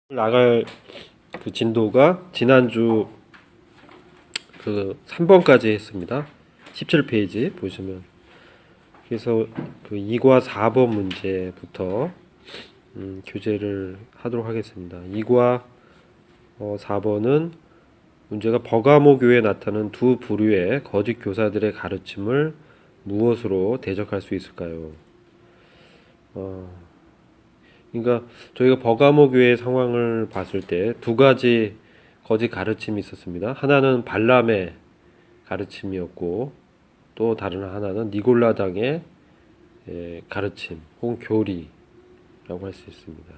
나갈 그 진도가 지난주 그 3번까지 했습니다. 17페이지 보시면 그래서 그 2과 4번 문제부터 교재를 하도록 하겠습니다. 2과 4번은 문제가 버가모 교회에 나타난 두 부류의 거짓 교사들의 가르침을 무엇으로 대적할 수 있을까요? 그러니까 저희가 버가모 교회의 상황을 봤을 때 두 가지 거짓 가르침이 있었습니다. 하나는 발람의 가르침이었고 또 다른 하나는 니골라당의 가르침 혹은 교리라고 할 수 있습니다.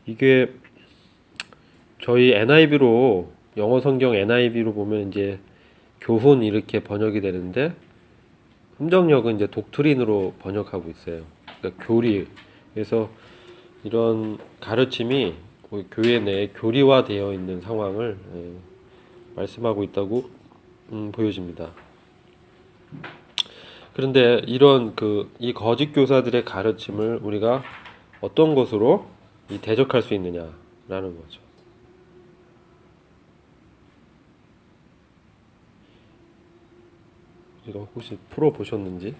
이게 저희 NIV로 영어 성경 NIV로 보면 이제 교훈 이렇게 번역이 되는데 함정역은 이제 독트린으로 번역하고 있어요. 그러니까 교리. 그래서 이런 가르침이 교회 내에 교리화되어 있는 상황을 말씀하고 있다고 보여집니다. 그런데 이런 이 거짓 교사들의 가르침을 우리가 어떤 것으로 대적할 수 있느냐라는 거죠. 우리가 혹시 풀어 보셨는지?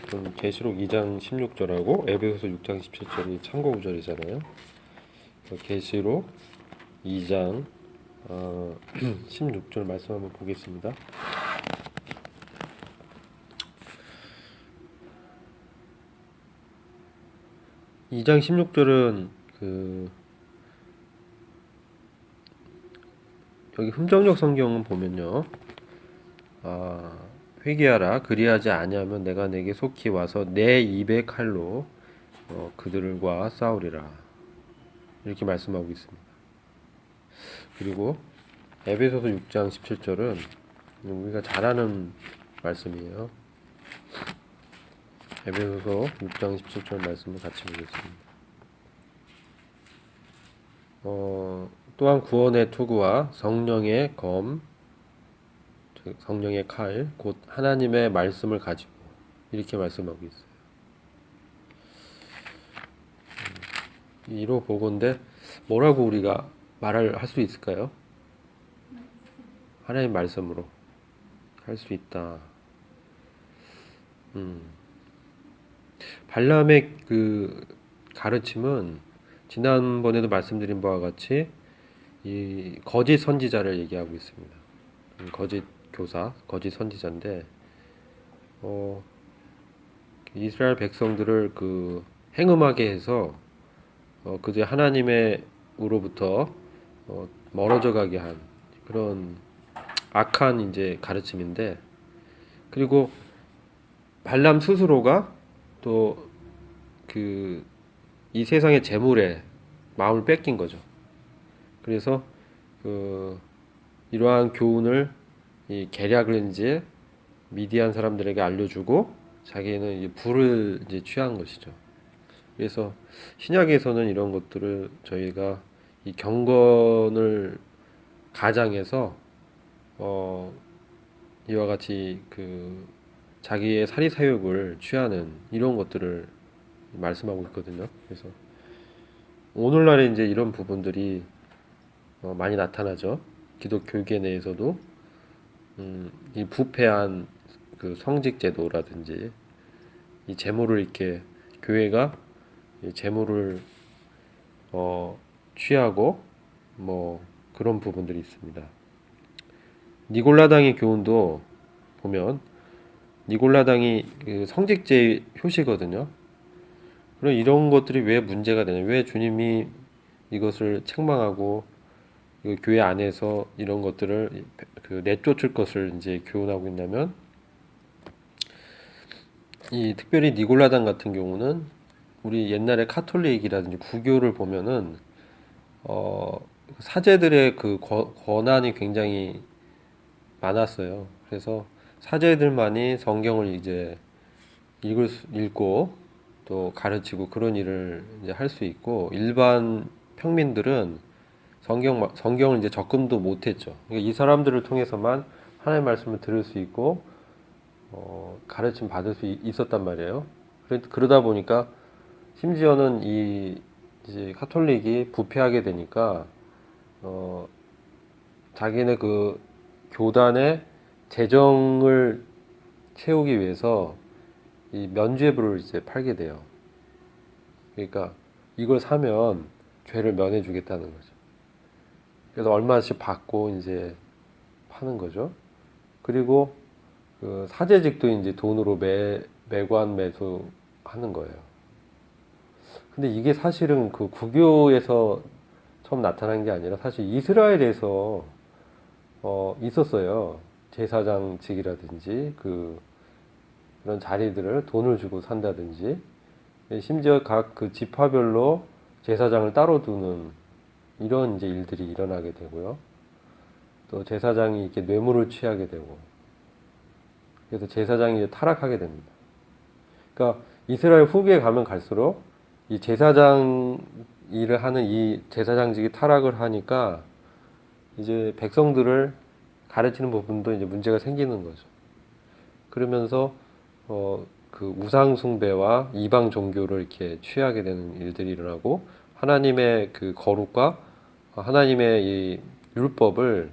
이건 계시록 2장 16절하고 에베소서 6장 17절이 참고 구절이잖아요. 계시록 2장 16절 말씀 한번 보겠습니다. 2장 16절은 여기 흠정역 성경은 보면요. 회개하라 그리하지 아니하면 내가 내게 속히 와서 내 입의 칼로 그들과 싸우리라 이렇게 말씀하고 있습니다. 그리고 에베소서 6장 17절은 우리가 잘 아는 말씀이에요. 에베소서 6장 17절 말씀을 같이 보겠습니다. 또한 구원의 투구와 성령의 검, 성령의 칼, 곧 하나님의 말씀을 가지고 이렇게 말씀하고 있어요. 이로 보건대 뭐라고 우리가 말을 할 수 있을까요? 하나님 말씀으로 할 수 있다. 발람의 가르침은 지난번에도 말씀드린 바와 같이 이 거짓 선지자를 얘기하고 있습니다. 거짓 교사, 거짓 선지자인데 이스라엘 백성들을 행음하게 해서 그제 하나님으로부터 멀어져 가게 한 그런 악한 이제 가르침인데, 그리고 발람 스스로가 또 이 세상의 재물에 마음을 뺏긴 거죠. 그래서 이러한 교훈을 이 계략을 이제 미디안 사람들에게 알려주고 자기는 이제 부를 이제 취한 것이죠. 그래서 신약에서는 이런 것들을 저희가 이 경건을 가장해서 이와 같이 자기의 사리사욕을 취하는 이런 것들을 말씀하고 있거든요. 그래서 오늘날에 이제 이런 부분들이 많이 나타나죠. 기독교계 내에서도 이 부패한 성직 제도라든지 이 재물을 이렇게 교회가 이 재물을 취하고 뭐 그런 부분들이 있습니다. 니골라당의 교훈도 보면 니골라당이 성직제의 효시거든요. 그럼 이런 것들이 왜 문제가 되냐? 왜 주님이 이것을 책망하고 교회 안에서 이런 것들을 내쫓을 것을 이제 교훈하고 있냐면, 이 특별히 니골라당 같은 경우는 우리 옛날에 카톨릭이라든지 구교를 보면은 사제들의 권한이 굉장히 많았어요. 그래서 사제들만이 성경을 이제 읽고 또 가르치고 그런 일을 이제 할 수 있고, 일반 평민들은 성경을 이제 접근도 못했죠. 그러니까 이 사람들을 통해서만 하나님의 말씀을 들을 수 있고 가르침 받을 수 있었단 말이에요. 그러다 보니까 심지어는 이 이제 카톨릭이 부패하게 되니까 자기네 그 교단의 재정을 채우기 위해서 이 면죄부를 이제 팔게 돼요. 그러니까 이걸 사면 죄를 면해 주겠다는 거죠. 그래서 얼마씩 받고 이제 파는 거죠. 그리고 그 사제직도 이제 돈으로 매관 매수하는 거예요. 근데 이게 사실은 그 구교에서 처음 나타난 게 아니라 사실 이스라엘에서 있었어요. 제사장직이라든지 그런 자리들을 돈을 주고 산다든지, 심지어 각 그 지파별로 제사장을 따로 두는 이런 이제 일들이 일어나게 되고요. 또 제사장이 이렇게 뇌물을 취하게 되고, 그래서 제사장이 이제 타락하게 됩니다. 그러니까 이스라엘 후기에 가면 갈수록 이 제사장 일을 하는 이 제사장직이 타락을 하니까 이제 백성들을 가르치는 부분도 이제 문제가 생기는 거죠. 그러면서 그 우상 숭배와 이방 종교를 이렇게 취하게 되는 일들이 일어나고, 하나님의 그 거룩과 하나님의 이 율법을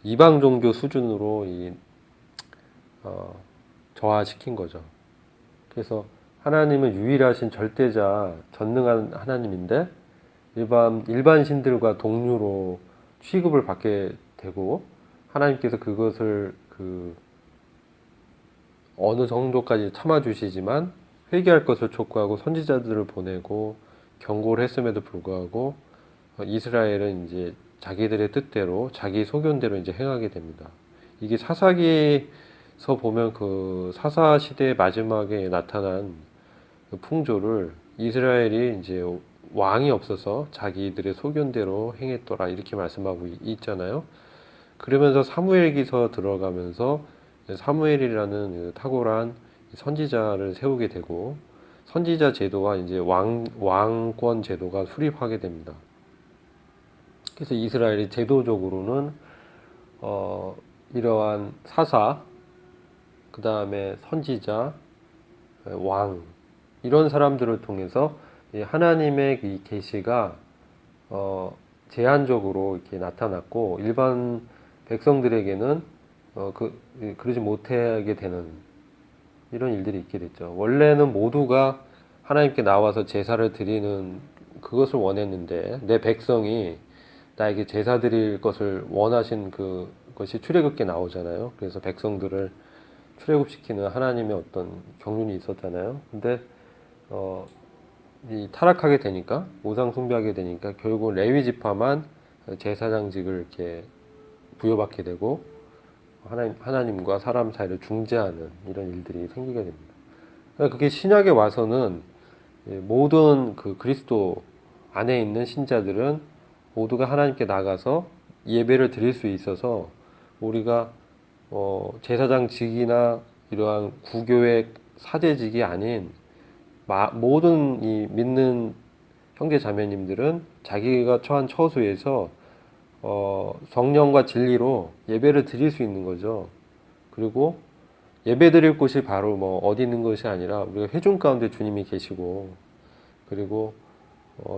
이방 종교 수준으로 저하시킨 거죠. 그래서 하나님은 유일하신 절대자, 전능한 하나님인데 일반 신들과 동류로 취급을 받게 되고, 하나님께서 그것을 어느 정도까지 참아주시지만 회개할 것을 촉구하고 선지자들을 보내고 경고를 했음에도 불구하고 이스라엘은 이제 자기들의 뜻대로 자기 소견대로 이제 행하게 됩니다. 이게 사사기에서 보면 그 사사 시대의 마지막에 나타난 그 풍조를 이스라엘이 이제 왕이 없어서 자기들의 소견대로 행했더라 이렇게 말씀하고 있잖아요. 그러면서 사무엘기서 들어가면서 사무엘이라는 탁월한 선지자를 세우게 되고, 선지자 제도와 이제 왕권 제도가 수립하게 됩니다. 그래서 이스라엘이 제도적으로는 이러한 사사, 그 다음에 선지자, 왕 이런 사람들을 통해서 하나님의 이 계시가 제한적으로 이렇게 나타났고, 일반 백성들에게는 그러지 못하게 되는 이런 일들이 있게 됐죠. 원래는 모두가 하나님께 나와서 제사를 드리는 그것을 원했는데, 내 백성이 나에게 제사 드릴 것을 원하신 그것이 출애굽기에 나오잖아요. 그래서 백성들을 출애굽시키는 하나님의 어떤 경륜이 있었잖아요. 근데 이 타락하게 되니까, 우상 숭배하게 되니까 결국 레위 지파만 제사장직을 이렇게 부여받게 되고, 하나님과 사람 사이를 중재하는 이런 일들이 생기게 됩니다. 그러니까 그게 신약에 와서는 모든 그 그리스도 안에 있는 신자들은 모두가 하나님께 나가서 예배를 드릴 수 있어서, 우리가 제사장직이나 이러한 구교의 사제직이 아닌 모든 이 믿는 형제 자매님들은 자기가 처한 처소에서 성령과 진리로 예배를 드릴 수 있는 거죠. 그리고 예배 드릴 곳이 바로 뭐 어디 있는 것이 아니라 우리가 회중 가운데 주님이 계시고, 그리고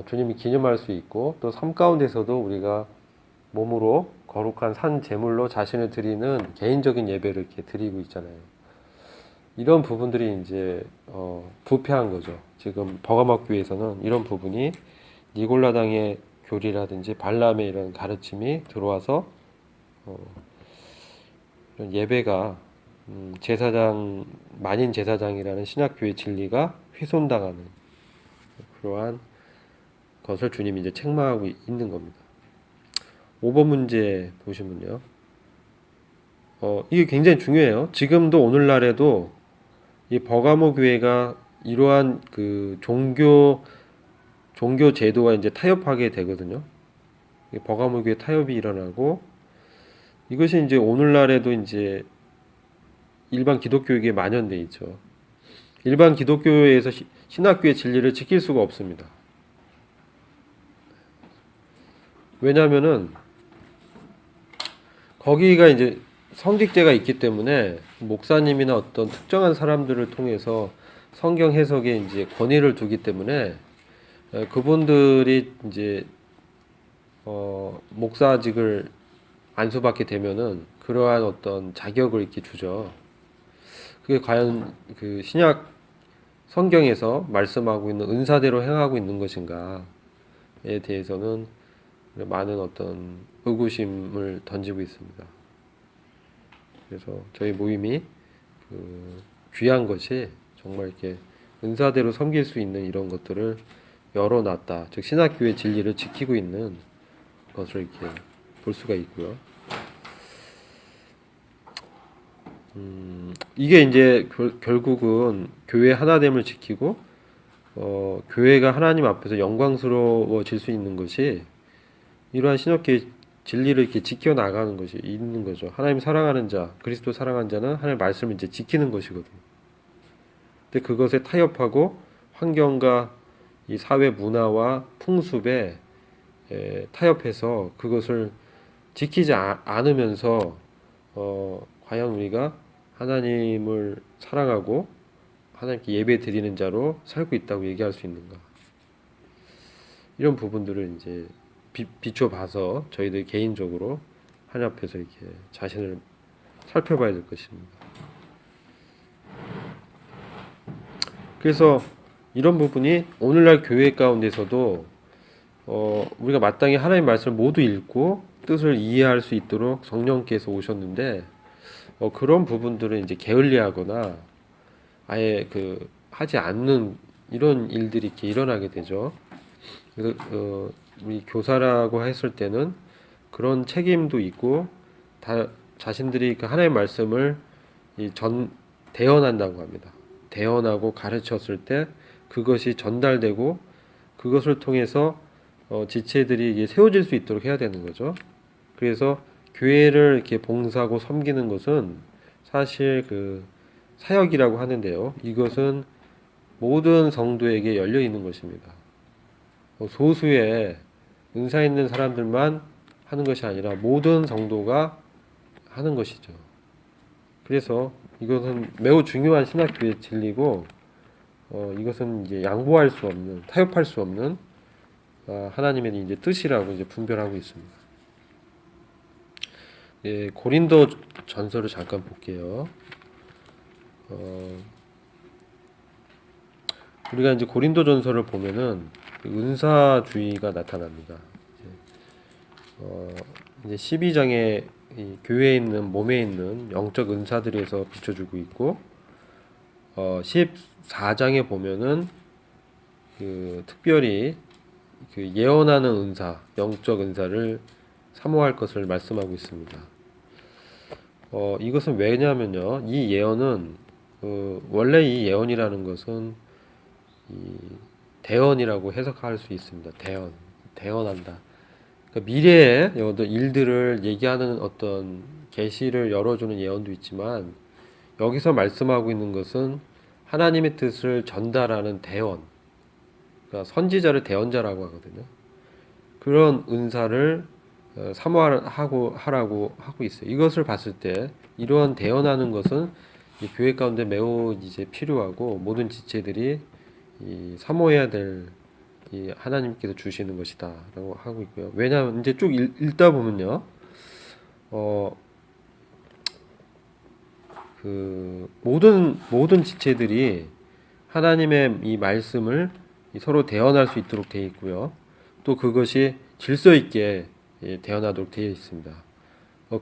주님이 기념할 수 있고, 또 삶 가운데서도 우리가 몸으로 거룩한 산 제물로 자신을 드리는 개인적인 예배를 이렇게 드리고 있잖아요. 이런 부분들이 이제 부패한 거죠. 지금 버가모 교회에서는 이런 부분이 니골라당의 교리라든지 발람의 이런 가르침이 들어와서 이런 예배가 제사장, 만인 제사장이라는 신약교회 진리가 훼손당하는 그러한 것을 주님이 이제 책망하고 있는 겁니다. 5번 문제 보시면요. 이게 굉장히 중요해요. 지금도 오늘날에도 이 버가모 교회가 이러한 그 종교 제도와 이제 타협하게 되거든요. 버가모 교회 타협이 일어나고, 이것이 이제 오늘날에도 이제 일반 기독교에게 만연돼 있죠. 일반 기독교에서 신학교의 진리를 지킬 수가 없습니다. 왜냐하면은 거기가 이제 성직제가 있기 때문에 목사님이나 어떤 특정한 사람들을 통해서 성경 해석에 이제 권위를 두기 때문에 그분들이 이제 목사직을 안수받게 되면은 그러한 어떤 자격을 이렇게 주죠. 그게 과연 그 신약 성경에서 말씀하고 있는 은사대로 행하고 있는 것인가에 대해서는 많은 어떤 의구심을 던지고 있습니다. 그래서 저희 모임이 그 귀한 것이 정말 이렇게 은사대로 섬길 수 있는 이런 것들을 열어놨다. 즉 신학교의 진리를 지키고 있는 것을 이렇게 볼 수가 있고요. 이게 이제 결국은 교회 하나됨을 지키고 교회가 하나님 앞에서 영광스러워질 수 있는 것이 이러한 신학교의 진리를 이렇게 지켜 나가는 것이 있는 거죠. 하나님 사랑하는 자, 그리스도 사랑하는 자는 하나님의 말씀을 이제 지키는 것이거든요. 근데 그것에 타협하고 환경과 이 사회 문화와 풍습에 타협해서 그것을 지키지 않으면서 과연 우리가 하나님을 사랑하고 하나님께 예배 드리는 자로 살고 있다고 얘기할 수 있는가? 이런 부분들을 이제 비춰봐서 저희들 개인적으로 하나님 앞에서 이렇게 자신을 살펴봐야 될 것입니다. 그래서 이런 부분이 오늘날 교회 가운데서도 우리가 마땅히 하나님의 말씀을 모두 읽고 뜻을 이해할 수 있도록 성령께서 오셨는데 그런 부분들은 이제 게을리하거나 아예 하지 않는 이런 일들이 이렇게 일어나게 되죠. 그래서 우리 교사라고 했을 때는 그런 책임도 있고 다 자신들이 그 하나님의 말씀을 대언한다고 합니다. 대언하고 가르쳤을 때 그것이 전달되고 그것을 통해서 지체들이 세워질 수 있도록 해야 되는 거죠. 그래서 교회를 이렇게 봉사하고 섬기는 것은 사실 그 사역이라고 하는데요. 이것은 모든 성도에게 열려 있는 것입니다. 소수의 은사 있는 사람들만 하는 것이 아니라 모든 성도가 하는 것이죠. 그래서 이것은 매우 중요한 신학교의 진리고 이것은 이제 양보할 수 없는, 타협할 수 없는 하나님의 이제 뜻이라고 이제 분별하고 있습니다. 예, 고린도 전서를 잠깐 볼게요. 우리가 이제 고린도 전서를 보면은 은사주의가 나타납니다. 이제 12장에 이 교회에 있는 몸에 있는 영적 은사들에서 비춰주고 있고 14장에 보면은 특별히 예언하는 은사, 영적 은사를 사모할 것을 말씀하고 있습니다. 이것은 왜냐면요, 이 예언은 원래 이 예언이라는 것은 이 대언이라고 해석할 수 있습니다. 대언한다. 그러니까 미래의 어떤 일들을 얘기하는 어떤 계시를 열어주는 예언도 있지만 여기서 말씀하고 있는 것은 하나님의 뜻을 전달하는 대언, 그러니까 선지자를 대언자라고 하거든요. 그런 은사를 사모하라고 하고 있어요. 이것을 봤을 때 이러한 대언하는 것은 이 교회 가운데 매우 이제 필요하고 모든 지체들이 사모해야 될 하나님께서 주시는 것이다라고 하고 있고요. 왜냐하면 이제 쭉 읽다 보면요, 모든 지체들이 하나님의 이 말씀을 서로 대언할 수 있도록 되어 있고요. 또 그것이 질서 있게 대언하도록 되어 있습니다.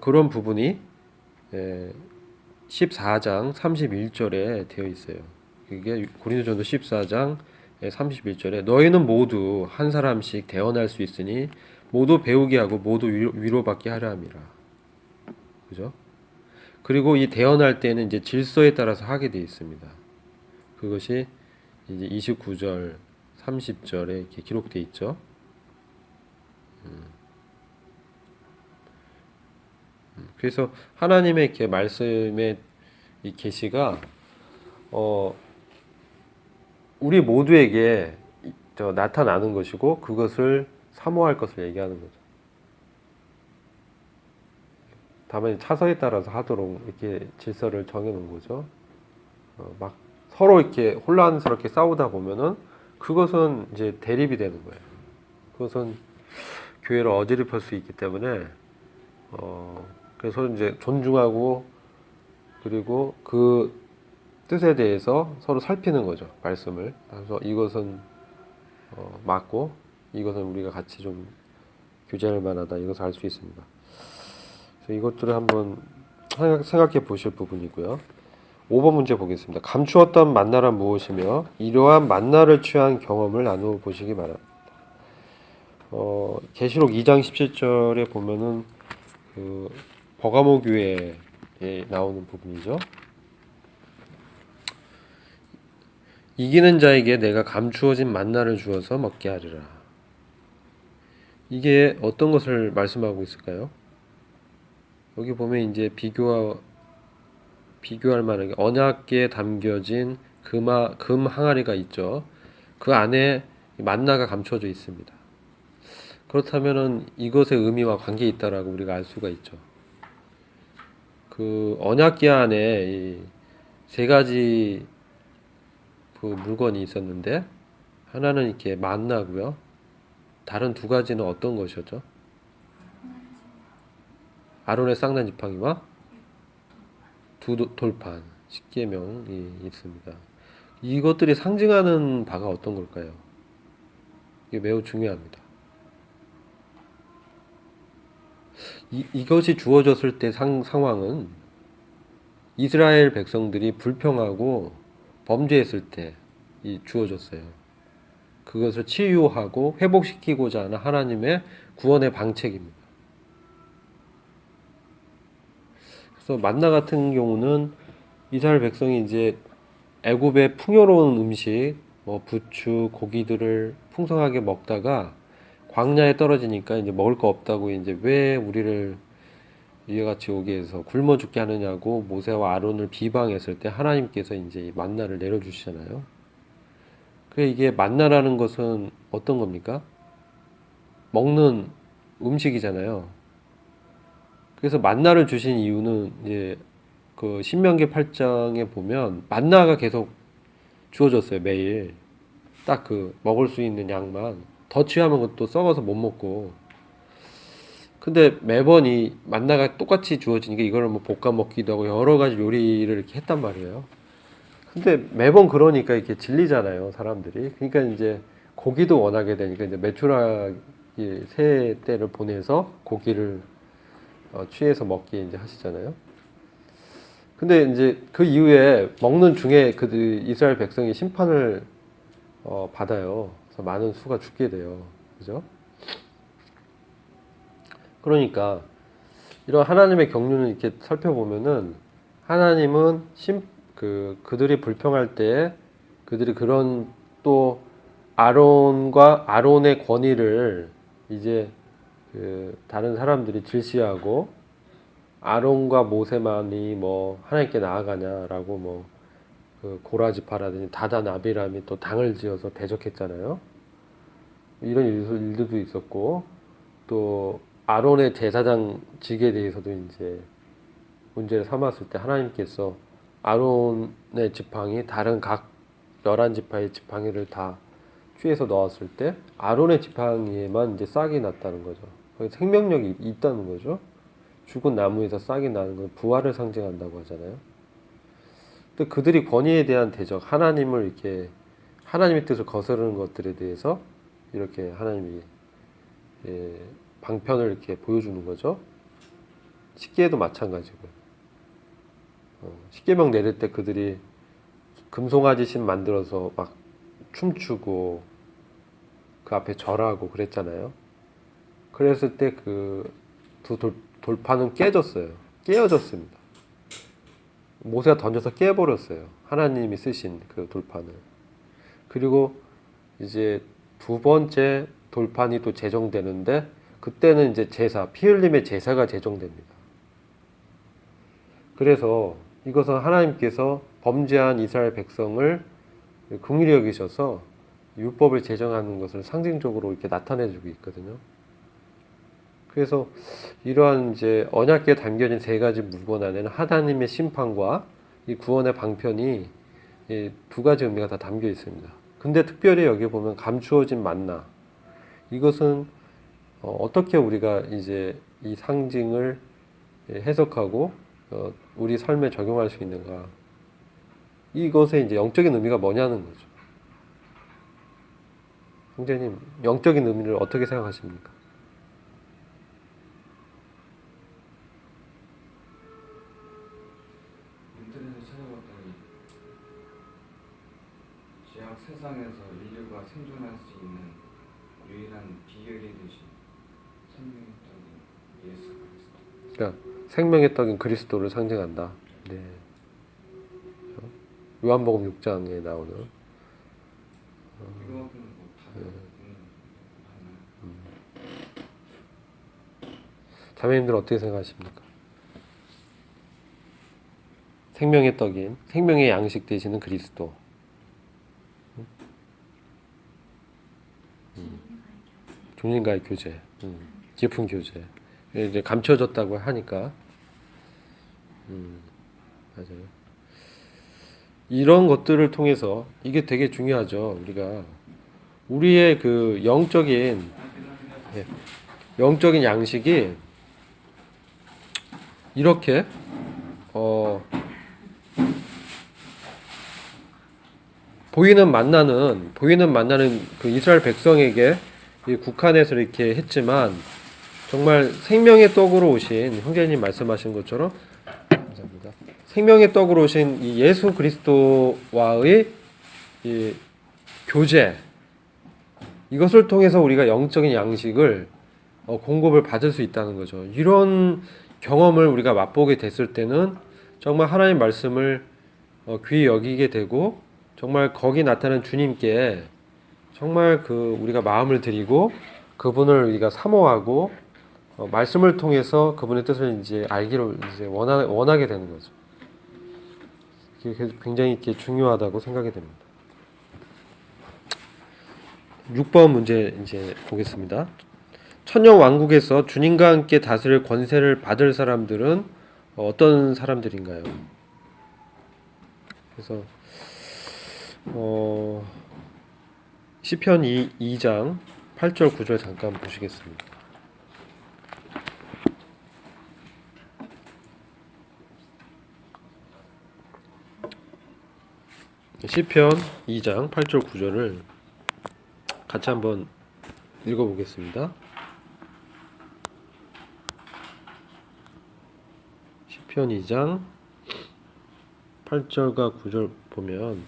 그런 부분이 14장 31절에 되어 있어요. 이게 고린도전서 14장 31절에 너희는 모두 한 사람씩 대언할 수 있으니 모두 배우게 하고 모두 위로받게 하려 함이라. 그죠? 그리고 이 대언할 때는 이제 질서에 따라서 하게 되어 있습니다. 그것이 이제 29절, 30절에 이렇게 기록되어 있죠. 그래서 하나님의 이렇게 말씀의 이 계시가 우리 모두에게 나타나는 것이고 그것을 사모할 것을 얘기하는 거죠. 다만 차서에 따라서 하도록 이렇게 질서를 정해놓은 거죠. 막 서로 이렇게 혼란스럽게 싸우다 보면은 그것은 이제 대립이 되는 거예요. 그것은 교회를 어지럽힐 수 있기 때문에 그래서 이제 존중하고 그리고 그 뜻에 대해서 서로 살피는 거죠. 말씀을. 그래서 이것은 맞고 이것은 우리가 같이 좀 교제할 만하다. 이것을 알 수 있습니다. 그래서 이것들을 한번 생각해 보실 부분이고요. 5번 문제 보겠습니다. 감추었던 만나란 무엇이며 이러한 만나를 취한 경험을 나누어 보시기 바랍니다. 계시록 2장 17절에 보면은 그 버가모 교회에 나오는 부분이죠. 이기는 자에게 내가 감추어진 만나를 주어서 먹게 하리라. 이게 어떤 것을 말씀하고 있을까요? 여기 보면 이제 비교할 만한 게 언약계에 담겨진 금 항아리가 있죠. 그 안에 만나가 감춰져 있습니다. 그렇다면은 이것의 의미와 관계 있다라고 우리가 알 수가 있죠. 그 언약계 안에 이 세 가지 그 물건이 있었는데 하나는 이렇게 만나고요. 다른 두 가지는 어떤 것이었죠? 아론의 쌍난 지팡이와 두 돌판, 십계명이 있습니다. 이것들이 상징하는 바가 어떤 걸까요? 이게 매우 중요합니다. 이것이 주어졌을 때 상황은 이스라엘 백성들이 불평하고 범죄했을 때 주어졌어요. 그것을 치유하고 회복시키고자 하는 하나님의 구원의 방책입니다. 그래서 만나 같은 경우는 이스라엘 백성이 이제 애굽의 풍요로운 음식, 뭐 부추, 고기들을 풍성하게 먹다가 광야에 떨어지니까 이제 먹을 거 없다고 이제 왜 우리를 이와 같이 오게 해서 굶어 죽게 하느냐고 모세와 아론을 비방했을 때 하나님께서 이제 이 만나를 내려주시잖아요. 그래 이게 만나라는 것은 어떤 겁니까? 먹는 음식이잖아요. 그래서 만나를 주신 이유는 이제 그 신명기 8장에 보면 만나가 계속 주어졌어요. 매일 딱 그 먹을 수 있는 양만. 더 취하면 그것도 썩어서 못 먹고. 근데 매번 이 만나가 똑같이 주어지니까 이거를 뭐 볶아 먹기도 하고 여러 가지 요리를 이렇게 했단 말이에요. 근데 매번 그러니까 이렇게 질리잖아요, 사람들이. 그러니까 이제 고기도 원하게 되니까 이제 메추라기 세 때를 보내서 고기를 취해서 먹기 이제 하시잖아요. 근데 이제 그 이후에 먹는 중에 그 이스라엘 백성이 심판을 받아요. 그래서 많은 수가 죽게 돼요. 그죠? 그러니까 이런 하나님의 경륜을 이렇게 살펴보면은 하나님은 그들이 불평할 때 그들이 그런 또 아론의 권위를 이제 그 다른 사람들이 질시하고 아론과 모세만이 뭐 하나님께 나아가냐라고 뭐 그 고라지파라든지 다단 아비람이 또 당을 지어서 대적했잖아요. 이런 일들도 있었고 또 아론의 제사장직에 대해서도 이제 문제를 삼았을 때 하나님께서 아론의 지팡이 다른 각 11지파의 지팡이를 다 취해서 넣었을 때 아론의 지팡이에만 이제 싹이 났다는 거죠. 생명력이 있다는 거죠. 죽은 나무에서 싹이 나는 건 부활을 상징한다고 하잖아요. 근데 그들이 권위에 대한 대적, 하나님을 이렇게 하나님의 뜻을 거스르는 것들에 대해서 이렇게 하나님이 방편을 이렇게 보여주는 거죠. 십계도 마찬가지고요. 십계명 내릴 때 그들이 금송아지 신 만들어서 막 춤추고 그 앞에 절하고 그랬잖아요. 그랬을 때 그 두 돌판은 깨어졌습니다. 모세가 던져서 깨버렸어요. 하나님이 쓰신 그 돌판을. 그리고 이제 두 번째 돌판이 또 제정되는데 그때는 이제 피 흘림의 제사가 제정됩니다. 그래서 이것은 하나님께서 범죄한 이스라엘 백성을 긍휼히 여기셔서 율법을 제정하는 것을 상징적으로 이렇게 나타내주고 있거든요. 그래서 이러한 이제 언약궤에 담겨진 세 가지 물건 안에는 하나님의 심판과 이 구원의 방편이 이 두 가지 의미가 다 담겨 있습니다. 근데 특별히 여기 보면 감추어진 만나. 이것은 어떻게 우리가 이제 이 상징을 해석하고 우리 삶에 적용할 수 있는가? 이것의 이제 영적인 의미가 뭐냐는 거죠. 형제님, 영적인 의미를 어떻게 생각하십니까? 인터넷에 찾아봤더니 죄악 세상에서 인류가 생존할 수 있는 유일한 비결이 되신 생명의 떡인 예수 그리스도. 그러니까 생명의 떡인 그리스도를 상징한다. 네. 요한복음 6장에 나오는. 이거는 뭐 다들 자매님들 어떻게 생각하십니까? 생명의 떡인, 생명의 양식 되시는 그리스도. 주님과의 교제, 깊은 교제. 이제 감춰졌다고 하니까, 맞아요. 이런 것들을 통해서 이게 되게 중요하죠. 우리가 우리의 그 영적인 양식이 이렇게 보이는 만나는 그 이스라엘 백성에게 이 국한에서 이렇게 했지만 정말 생명의 떡으로 오신 형제님 말씀하신 것처럼 감사합니다. 생명의 떡으로 오신 이 예수 그리스도와의 이 교제 이것을 통해서 우리가 영적인 양식을 공급을 받을 수 있다는 거죠. 이런 경험을 우리가 맛보게 됐을 때는 정말 하나님 말씀을 귀히 여기게 되고 정말 거기 나타난 주님께 정말 우리가 마음을 드리고 그분을 우리가 사모하고 말씀을 통해서 그분의 뜻을 이제 알기로 이제 원하게 되는 거죠. 굉장히 이렇게 중요하다고 생각이 됩니다. 6번 문제 이제 보겠습니다. 천년 왕국에서 주님과 함께 다스릴 권세를 받을 사람들은 어떤 사람들인가요? 그래서 시편 2장 8절 9절 잠깐 보시겠습니다. 시편 2장 8절 9절을 같이 한번 읽어보겠습니다. 시편 2장 8절과 9절 보면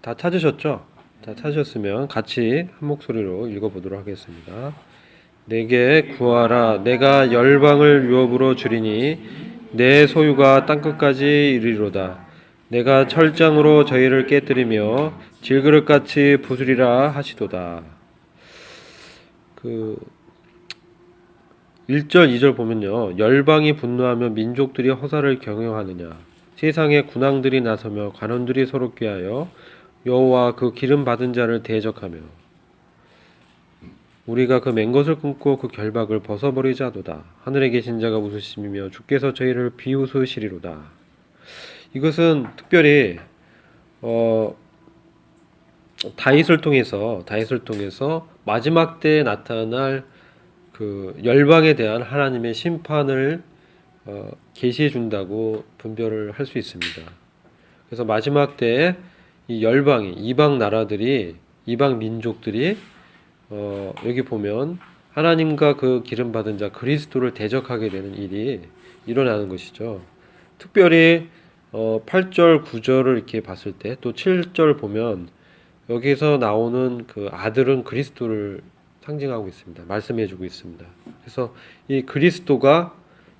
다 찾으셨죠? 다 찾으셨으면 같이 한 목소리로 읽어보도록 하겠습니다. 내게 구하라. 내가 열방을 유업으로 주리니 내 소유가 땅끝까지 이르리로다. 내가 철장으로 저희를 깨뜨리며 질그릇같이 부수리라 하시도다. 1절 2절 보면요. 열방이 분노하며 민족들이 허사를 경영하느냐. 세상의 군왕들이 나서며 관원들이 서로 꾀하여 여호와 그 기름 받은 자를 대적하며 우리가 그 맨 것을 끊고 그 결박을 벗어버리자도다. 하늘에 계신 자가 웃으시며 주께서 저희를 비웃으시리로다. 이것은 특별히 다윗을 통해서 마지막 때에 나타날 그 열방에 대한 하나님의 심판을 계시해 준다고 분별을 할 수 있습니다. 그래서 마지막 때에 이 열방이 이방 나라들이 이방 민족들이 여기 보면 하나님과 그 기름 받은 자 그리스도를 대적하게 되는 일이 일어나는 것이죠. 특별히 8절 9절을 이렇게 봤을 때 또 7절 보면 여기서 나오는 그 아들은 그리스도를 상징하고 있습니다. 말씀해주고 있습니다. 그래서 이 그리스도가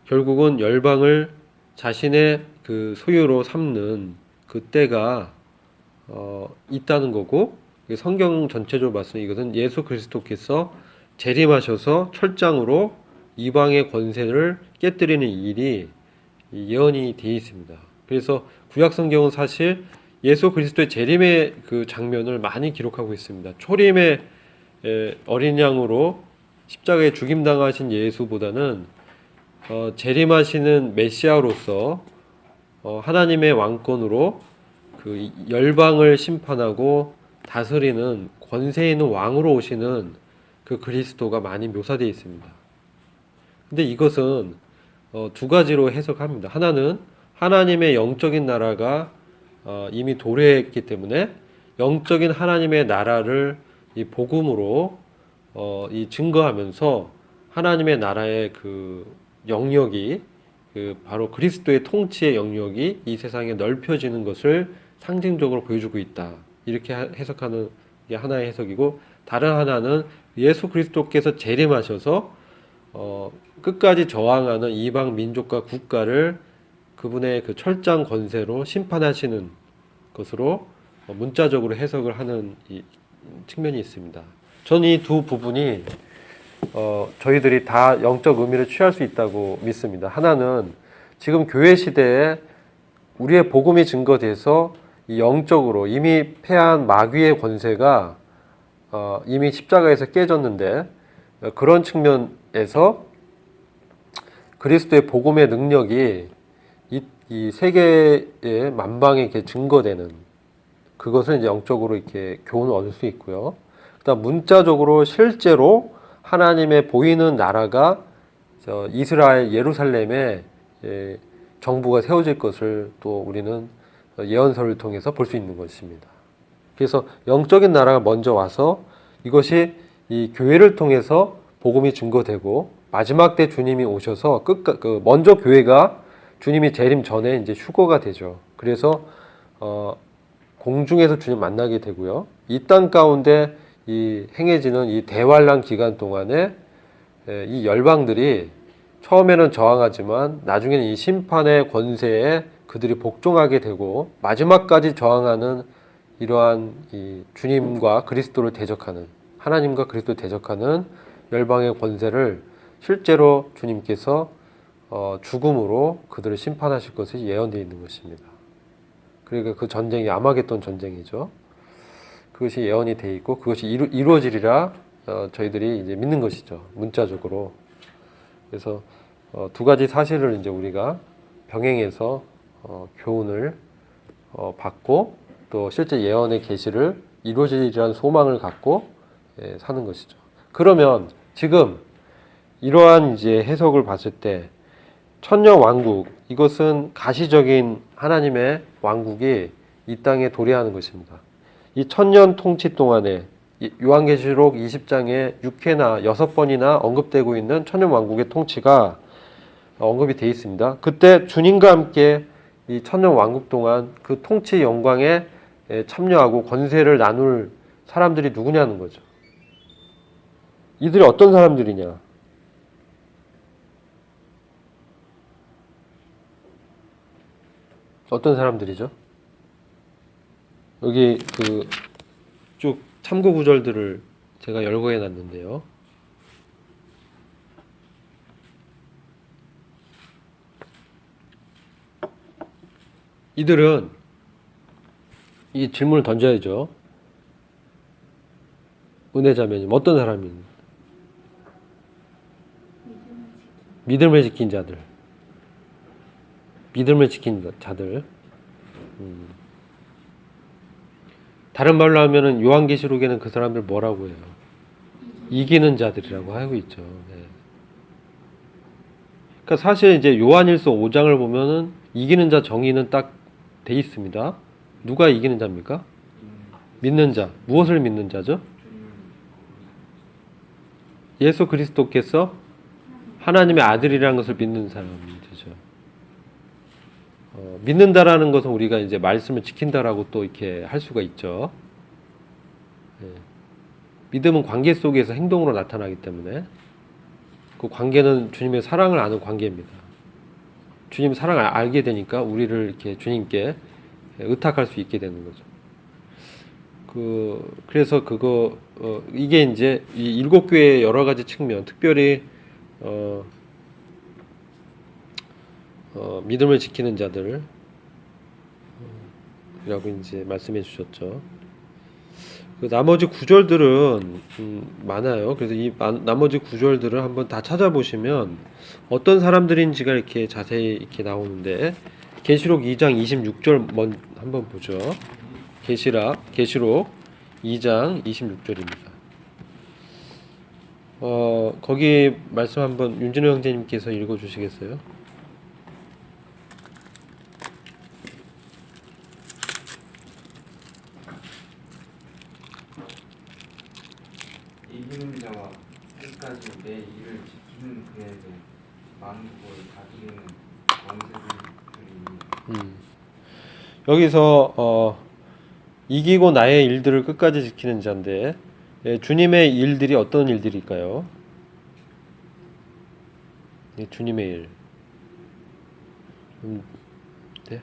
결국은 열방을 자신의 그 소유로 삼는 그 때가 있다는 거고 성경 전체적으로 봤으면 이것은 예수 그리스도께서 재림하셔서 철장으로 이방의 권세를 깨뜨리는 일이 예언이 되어 있습니다. 그래서 구약 성경은 사실 예수 그리스도의 재림의 그 장면을 많이 기록하고 있습니다. 초림의 어린 양으로 십자가에 죽임당하신 예수보다는 재림하시는 메시아로서 하나님의 왕권으로 그 열방을 심판하고 다스리는 권세 있는 왕으로 오시는 그 그리스도가 많이 묘사되어 있습니다. 근데 이것은 두 가지로 해석합니다. 하나는 하나님의 영적인 나라가 이미 도래했기 때문에 영적인 하나님의 나라를 이 복음으로 이 증거하면서 하나님의 나라의 그 영역이 그 바로 그리스도의 통치의 영역이 이 세상에 넓혀지는 것을 상징적으로 보여주고 있다. 이렇게 해석하는 게 하나의 해석이고, 다른 하나는 예수 그리스도께서 재림하셔서 끝까지 저항하는 이방 민족과 국가를 그분의 그 철장 권세로 심판하시는 것으로 문자적으로 해석을 하는 이 측면이 있습니다. 저는 이 두 부분이 저희들이 다 영적 의미를 취할 수 있다고 믿습니다. 하나는 지금 교회 시대에 우리의 복음이 증거돼서 이 영적으로 이미 패한 마귀의 권세가 이미 십자가에서 깨졌는데, 그런 측면에서 그리스도의 복음의 능력이 이 세계의 만방에 이렇게 증거되는, 그것을 이제 영적으로 이렇게 교훈을 얻을 수 있고요. 그다음 문자적으로 실제로 하나님의 보이는 나라가 이스라엘 예루살렘에 정부가 세워질 것을 또 우리는 예언서를 통해서 볼 수 있는 것입니다. 그래서 영적인 나라가 먼저 와서 이것이 이 교회를 통해서 복음이 증거되고, 마지막 때 주님이 오셔서 먼저 교회가 주님이 재림 전에 이제 휴거가 되죠. 그래서 공중에서 주님 만나게 되고요. 이 땅 가운데 이 행해지는 이 대환란 기간 동안에 이 열방들이 처음에는 저항하지만 나중에는 이 심판의 권세에 그들이 복종하게 되고, 마지막까지 저항하는 이러한 이 주님과 그리스도를 대적하는, 하나님과 그리스도를 대적하는 열방의 권세를 실제로 주님께서 죽음으로 그들을 심판하실 것이 예언되어 있는 것입니다. 그러니까 그 전쟁이 아마겟돈 전쟁이죠. 그것이 예언이 되어 있고 그것이 이루어지리라 저희들이 이제 믿는 것이죠. 문자적으로. 그래서 두 가지 사실을 이제 우리가 병행해서 교훈을 받고, 또 실제 예언의 계시를 이루어지리라는 소망을 갖고 사는 것이죠. 그러면 지금 이러한 이제 해석을 봤을 때 천년 왕국, 이것은 가시적인 하나님의 왕국이 이 땅에 도래하는 것입니다. 이 천년 통치 동안에 요한계시록 20장에 6회나 6번이나 언급되고 있는 천년 왕국의 통치가 언급이 되어 있습니다. 그때 주님과 함께 이 천년 왕국 동안 그 통치 영광에 참여하고 권세를 나눌 사람들이 누구냐는 거죠. 이들이 어떤 사람들이냐? 어떤 사람들이죠? 여기 그 쭉 참고 구절들을 제가 열거해 놨는데요. 이들은 이 질문을 던져야죠. 은혜자매님, 어떤 사람입니까? 믿음을 지킨 자들. 믿음을 지킨 자들. 다른 말로 하면은 요한계시록에는 그 사람들 뭐라고 해요? 이기는 자들이라고 하고 있죠. 네. 그러니까 사실 이제 요한일서 5장을 보면은 이기는 자 정의는 딱 돼 있습니다. 누가 이기는 자입니까? 믿는 자. 무엇을 믿는 자죠? 예수 그리스도께서 하나님의 아들이라는 것을 믿는 사람이 되죠. 믿는다라는 것은 우리가 이제 말씀을 지킨다라고 또 이렇게 할 수가 있죠. 예. 믿음은 관계 속에서 행동으로 나타나기 때문에 그 관계는 주님의 사랑을 아는 관계입니다. 주님 사랑을 알게 되니까 우리를 이렇게 주님께 의탁할 수 있게 되는 거죠. 그래서 이게 이제 이 일곱 교회의 여러 가지 측면, 특별히 믿음을 지키는 자들 이라고 이제 말씀해 주셨죠. 그 나머지 구절들은 많아요. 그래서 이 나머지 구절들을 한번 다 찾아보시면 어떤 사람들인지가 이렇게 자세히 이렇게 나오는데, 계시록 2장 26절 한번 보죠. 계시록 2장 26절입니다. 거기 말씀 한번 윤진호 형제님께서 읽어 주시겠어요? 이기는 자와 끝까지 내 일을 지키는 그에게 만국을 다스리는 원세들이 여기서 이기고 나의 일들을 끝까지 지키는 자인데 주님의 일들이 어떤 일들일까요? 주님의 일. 네.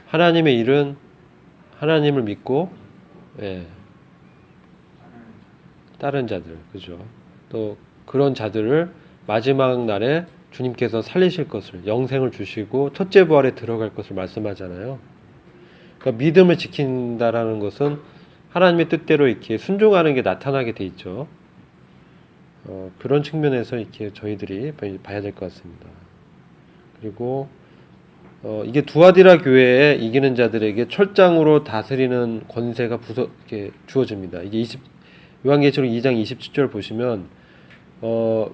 하나님의 일은 하나님을 믿고 다른 자들, 그죠? 또 그런 자들을 마지막 날에 주님께서 살리실 것을, 영생을 주시고 첫째 부활에 들어갈 것을 말씀하잖아요. 그러니까 믿음을 지킨다라는 것은 하나님의 뜻대로 이렇게 순종하는 게 나타나게 돼 있죠. 그런 측면에서 이렇게 저희들이 봐야 될 것 같습니다. 그리고 이게 두아디라 교회에 이기는 자들에게 철장으로 다스리는 권세가 이렇게 주어집니다. 이게 요한계시록 2장 27절 보시면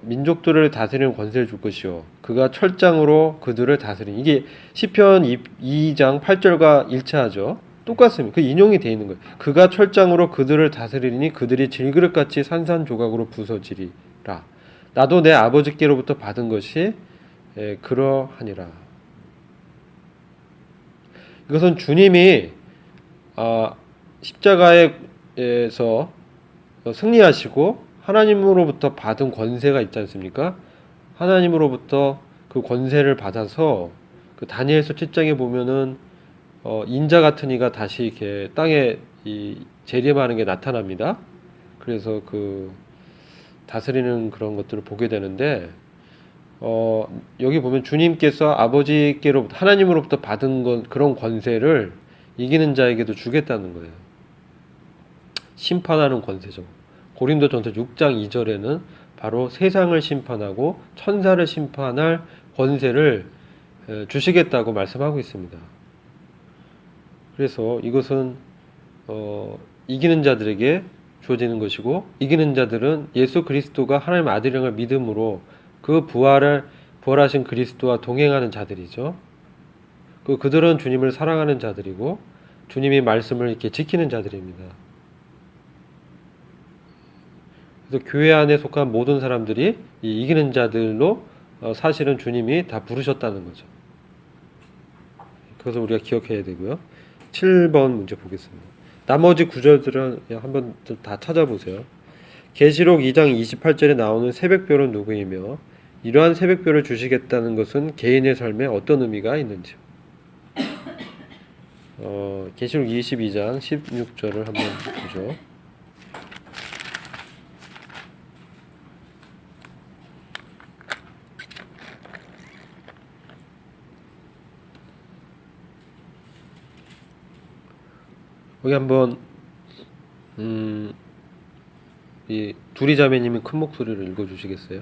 민족들을 다스리는 권세를 줄 것이요 그가 철장으로 그들을 다스리는 이게 시편 2장 8절과 일치하죠. 똑같습니다. 그 인용이 되어 있는 거예요. 그가 철장으로 그들을 다스리니 그들이 질그릇같이 산산조각으로 부서지리라. 나도 내 아버지께로부터 받은 것이 그러하니라. 이것은 주님이 십자가에서 승리하시고 하나님으로부터 받은 권세가 있지 않습니까? 하나님으로부터 그 권세를 받아서 그 다니엘서 7장에 보면은 인자 같은 이가 다시 이렇게 땅에 재림하는 게 나타납니다. 그래서 그 다스리는 그런 것들을 보게 되는데 여기 보면 주님께서 아버지께로부터 하나님으로부터 받은 그런 권세를 이기는 자에게도 주겠다는 거예요. 심판하는 권세죠. 고린도전서 6장 2절에는 바로 세상을 심판하고 천사를 심판할 권세를 주시겠다고 말씀하고 있습니다. 그래서 이것은 이기는 자들에게 주어지는 것이고 이기는 자들은 예수 그리스도가 하나님의 아들임을 믿음으로 그 부활하신 그리스도와 동행하는 자들이죠. 그들은 주님을 사랑하는 자들이고 주님의 말씀을 이렇게 지키는 자들입니다. 그래서 교회 안에 속한 모든 사람들이 이 이기는 자들로 사실은 주님이 다 부르셨다는 거죠. 그것을 우리가 기억해야 되고요. 7번 문제 보겠습니다. 나머지 구절들은 한번 다 찾아보세요. 계시록 2장 28절에 나오는 새벽별은 누구이며 이러한 새벽별을 주시겠다는 것은 개인의 삶에 어떤 의미가 있는지요. 계시록 22장 16절을 한번 보죠. 여기 한번 이 두리 자매님이 큰 목소리로 읽어주시겠어요?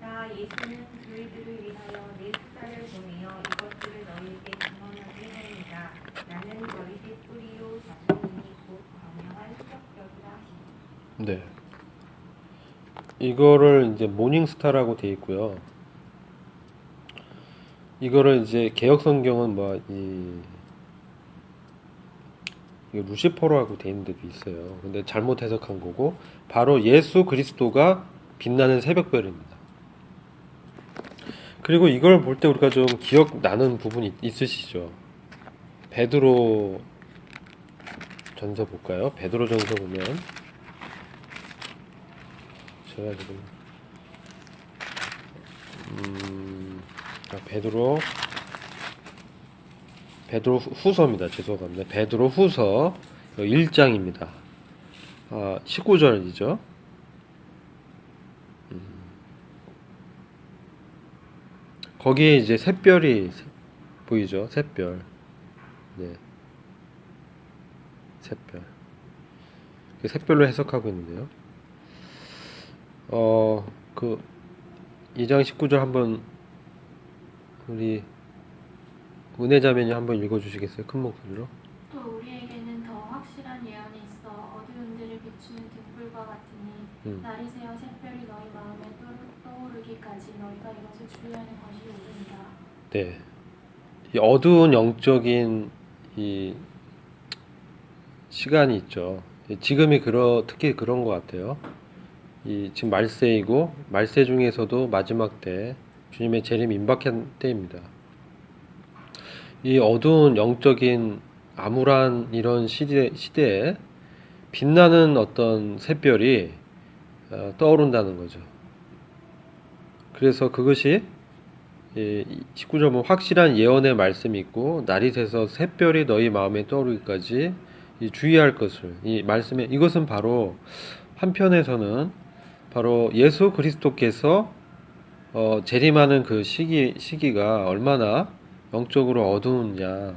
나 예수는 너희들을 위하여 내 숫자를 보내어 이것들을 너희에게 증언하게 하리라. 나는 너희의 뿌리요 자손이니 곧 광명한 수적벽이라 하시니. 네. 이거를 이제 모닝스타라고 돼 있고요. 이거를 이제 개역 성경은 이게 루시퍼라고 돼 있는 데도 있어요. 근데 잘못 해석한 거고 바로 예수 그리스도가 빛나는 새벽별입니다. 그리고 이걸 볼 때 우리가 좀 기억나는 부분이 있으시죠? 베드로 전서 볼까요? 베드로 전서 보면 제가 지금 베드로 후서입니다. 죄송합니다. 베드로 후서 1장입니다. 19절이죠. 거기에 이제 샛별이 보이죠? 샛별. 네. 샛별. 샛별로 해석하고 있는데요. 그 2장 19절 한번 우리 은혜자매님 한번 읽어주시겠어요? 큰 목소리로. 또 우리에게는 더 확실한 예언이 있어 어두운 데를 비추는 등불과 같으니 날이 새어 샛별이 너희 마음에 떠오르기까지 너희가 이것을 주의하는 것이 옳으니라. 네. 이 어두운 영적인 이 시간이 있죠. 지금이 특히 그런 것 같아요. 지금 말세이고 말세 중에서도 마지막 때 주님의 재림 임박한 때입니다. 이 어두운 영적인 암울한 이런 시대에 빛나는 어떤 샛별이 떠오른다는 거죠. 그래서 그것이 19절 확실한 예언의 말씀이 있고 날이 새서 샛별이 너희 마음에 떠오르기까지 주의할 것을 이 말씀에 이것은 바로 한편에서는 바로 예수 그리스도께서 재림하는 그 시기가 얼마나 영적으로 어두우냐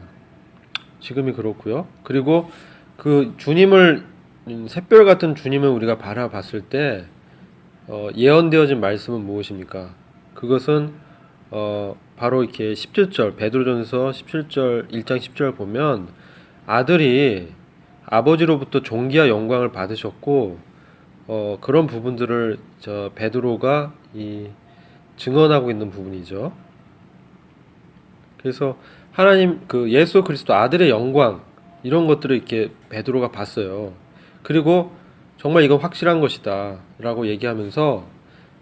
지금이 그렇고요. 그리고 그 주님을 샛별 같은 주님을 우리가 바라봤을 때 예언되어진 말씀은 무엇입니까? 그것은 바로 이렇게 17절 베드로전서 17절 1장 10절 보면 아들이 아버지로부터 존귀와 영광을 받으셨고 그런 부분들을 베드로가 증언하고 있는 부분이죠. 그래서 하나님 그 예수 그리스도 아들의 영광 이런 것들을 이렇게 베드로가 봤어요. 그리고 정말 이건 확실한 것이다 라고 얘기하면서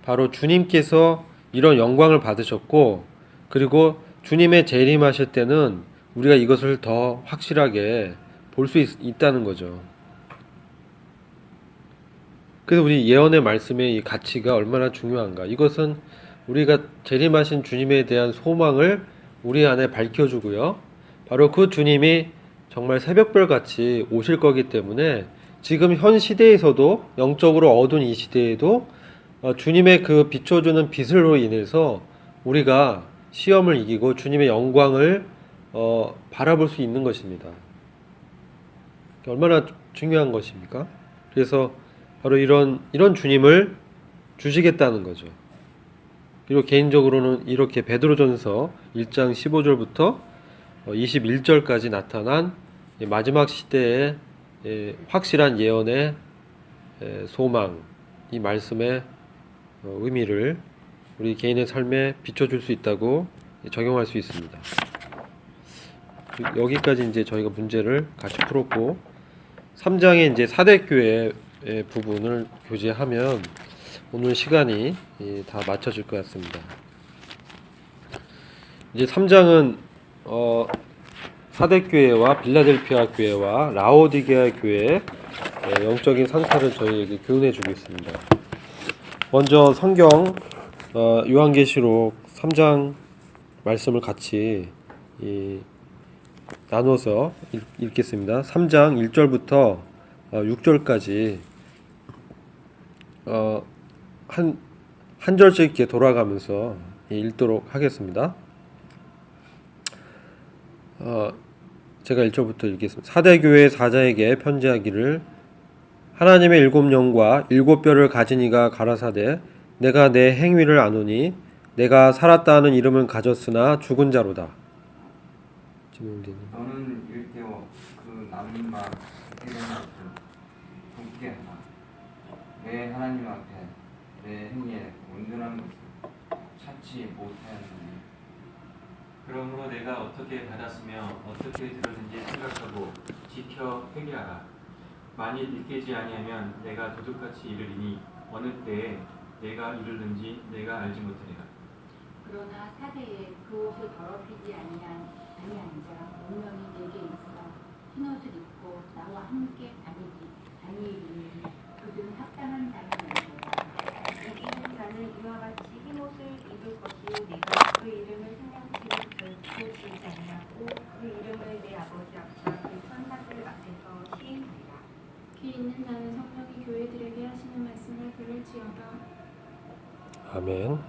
바로 주님께서 이런 영광을 받으셨고 그리고 주님의 재림하실 때는 우리가 이것을 더 확실하게 볼 수 있다는 거죠. 그래서 우리 예언의 말씀의 이 가치가 얼마나 중요한가. 이것은 우리가 재림하신 주님에 대한 소망을 우리 안에 밝혀주고요. 바로 그 주님이 정말 새벽별같이 오실 거기 때문에 지금 현 시대에서도 영적으로 어두운 이 시대에도 주님의 그 비춰주는 빛으로 인해서 우리가 시험을 이기고 주님의 영광을 바라볼 수 있는 것입니다. 얼마나 중요한 것입니까? 그래서 바로 이런 주님을 주시겠다는 거죠. 그리고 개인적으로는 이렇게 베드로전서 1장 15절부터 21절까지 나타난 마지막 시대의 확실한 예언의 소망, 이 말씀의 의미를 우리 개인의 삶에 비춰줄 수 있다고 적용할 수 있습니다. 여기까지 이제 저희가 문제를 같이 풀었고 3장의 이제 사대교회 부분을 교제하면 오늘 시간이 다 맞춰질 것 같습니다. 이제 3장은 사대교회와 빌라델피아 교회와 라오디게아 교회의 영적인 상태를 저희에게 교훈해 주고 있습니다. 먼저 성경 요한계시록 3장 말씀을 같이 나눠서 읽겠습니다. 3장 1절부터 6절까지 한 절씩 이렇게 돌아가면서 읽도록 하겠습니다. 제가 1절부터 읽겠습니다. 사대교회 사자에게 편지하기를 하나님의 7영과 7뼈를 가진 이가 가라사대 내가 내 행위를 아노니 내가 살았다 하는 이름은 가졌으나 죽은 자로다. 너는 일깨워 그 남은 바 해결한 것을 굳게 하라. 내 하나님 앞에 내 행위에 온전한 것을 찾지 못하였느니 그러므로 내가 어떻게 받았으며 어떻게 들었는지 생각하고 지켜 회개하라. 만일 일깨지 아니하면 내가 도둑같이 이르리니 어느 때에 내가 이르는지 내가 알지 못하리라. 그러나 사대에 그 옷을 더럽히지 아니한 자 분명히 내게 있어 흰옷을 입고 나와 함께 다니니 그들은 합당한 자가 아니라 이기는 자는 이와 같이 흰옷을 입을 것이요 내가 그 이름을 생명수로 결코 지지 아니하고 그 이름을 내 아버지 앞과 그 천사들 앞에서 시인하리라. 귀 있는 자는 성령이 교회들에게 하시는 말씀을 들을지어다. 아멘.